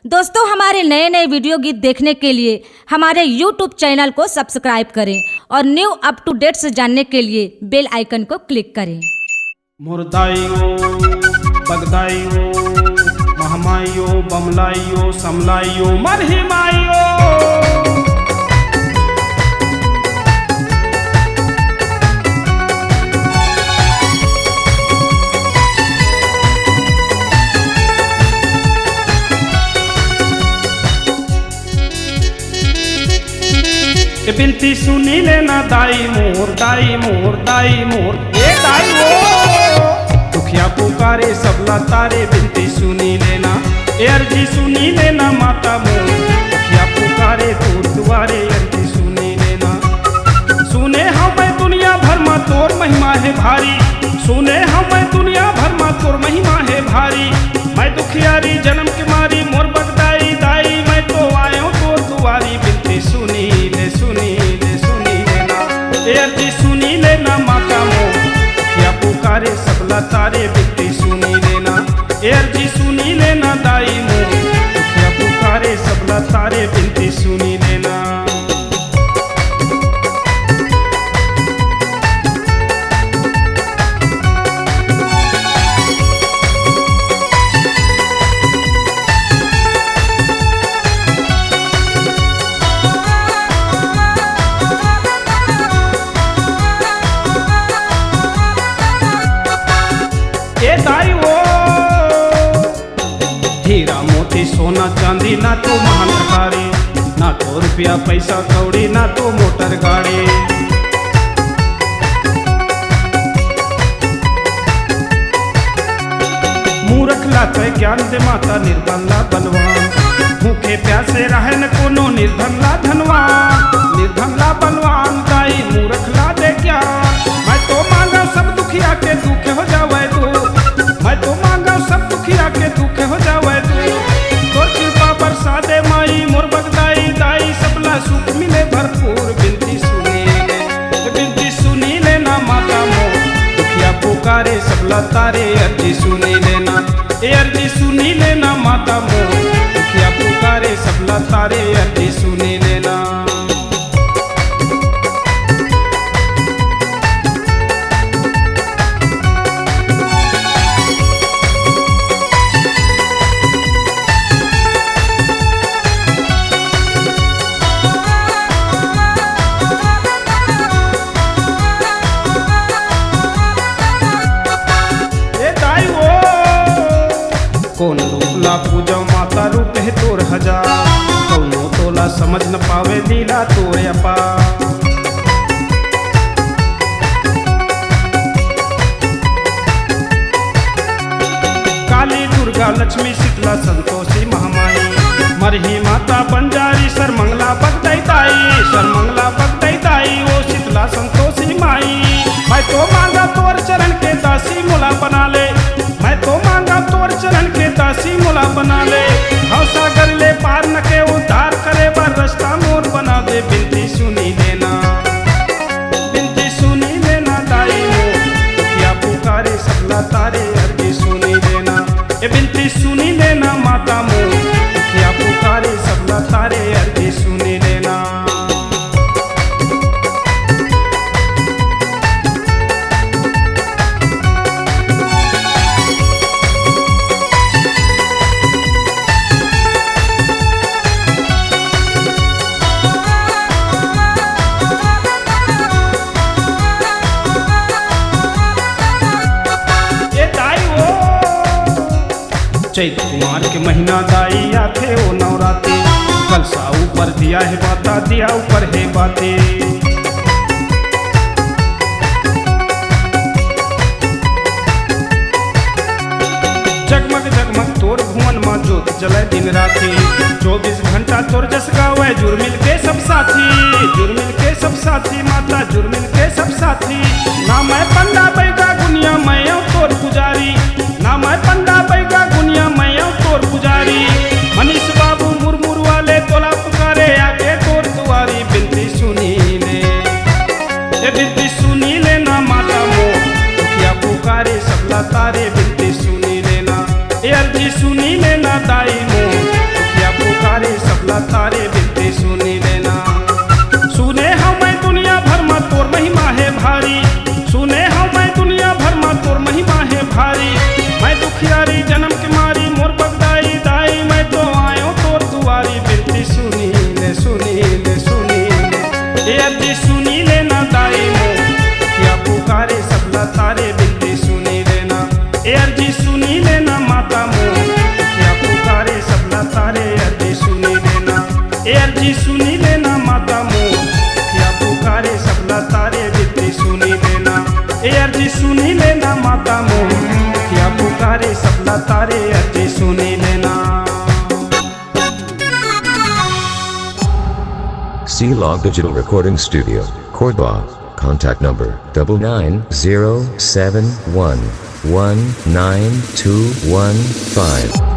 दोस्तों, हमारे नए नए वीडियो गीत देखने के लिए हमारे YouTube चैनल को सब्सक्राइब करें और न्यू अप टू डेट से जानने के लिए बेल आइकन को क्लिक करें। मुर्दाइयो बगदाइयो महमाइयो बमलाइयो समलाइयो मरहिमाइयो बिनती सुनी लेना दाई मोर दाई मोर दाई मोर ए दाई मोर दुखिया पुकारे सबला तारे बिनती सुनी लेना ए अर्जी सुनी लेना माता मोर दुखिया पुकारे तोर दुआरे अर्जी सुनी लेना। सुने मैं दुनिया भर में तोर महिमा है भारी, सुने मैं दुनिया भर में तोर महिमा है भारी। मैं दुखियारी जन्म के मारी मोर बगदाई दाई, मैं तो आयो तोर दुआरी बिनती सुनी ले सुनी ले सुनी लेना ए अर्जी सुनी लेना माता मोर दुखिया पुकारे सबला तारे बिनती सुनी लेना ए अर्जी सुनी लेना दाई मोर दुखिया पुकारे सबला तारे बिनती सुनी लेना। ए दाई वो हीरा मोती सोना चांदी ना तो महल गाड़ी, ना तो रुपया पैसा कौड़ी, ना तो मोटर गाड़ी। मूर्ख लाते ज्ञान दे माता निर्धन ला बलवान, भूखे प्यासे रहे न कोनो निर्धन ला धनवान, निर्धन ला बलवान दाई मूर्ख ला दे ज्ञान। मैं तो मांगा सब दुखिया के दुख हो जावे तू, मैं तो मांगा सब दुखिया के दुख हो जावे तू। तोर कृपा बरसा दे माई मोर बगदाई दाई, सबला सुख मिले भरपूर बिनती सुनी ले, बिनती सुनी लेना माता मोर दुखिया पुकारे सबला तारे अर्जी सुनी लेना ए अर्जी सुनी लेना माता मोर दुखिया पुकारे सबला तारे अर्जी सुनी लेना। कौन रूपला पूजा माता रूप है तोर हजार, कौनो तोला समझ न पावे लीला तोर अपा। काली दुर्गा लक्ष्मी शीतला संतोषी महामाई, मरही माता बंजारी सरमंगला बगदाई ताई, सरमंगला बगदाई ताई ओ शीतला संतोषी माई। मैं तो मांगा तोर चरण के दासी मुला बना ले, मैं तो मांगा तोर चरण के दासी मुला बना ले। सागर ले पार न के उद्धार करे बार रास्ता मोर बना दे बिनती सुनी लेना, बिनती सुनी लेना दाई मोर दुखिया पुकारे सबला तारे अर्जी सुनी लेना ए बिनती सुनी लेना माता मोर दुखिया पुकारे सबला तारे अर्जी सुनी लेना। चैत कुमार के महीना दाई आथे ओ नवराते, कलसा ऊपर दिया है बाता दिया ऊपर है बाते। जगमग जगमग तोर भुवन माँ जोत जले दिन राती, 24 घंटा तोर जस गावे जुर्मिल के सब साथी, जुर्मिल के सब साथी माता जुर्मिल के सब साथी। ना मैं पंडा बैगा गुनिया मैं तोर पुजारी, ना मैं पंडा बैगा गुनिया मैं तोर पुजारी। मनीष बाबू मुरमुर वाले तोला पुकारे आके तोर दुआरी बिनती सुनी ले ए बिनती सुनी लेना माता मोर दुखिया पुकारे सबला तारे बिनती सुनी लेना ए अर्जी सुनी लेना दाई मोर दुखिया C-Log Digital Recording Studio, Cordoba. Contact number 99071192115.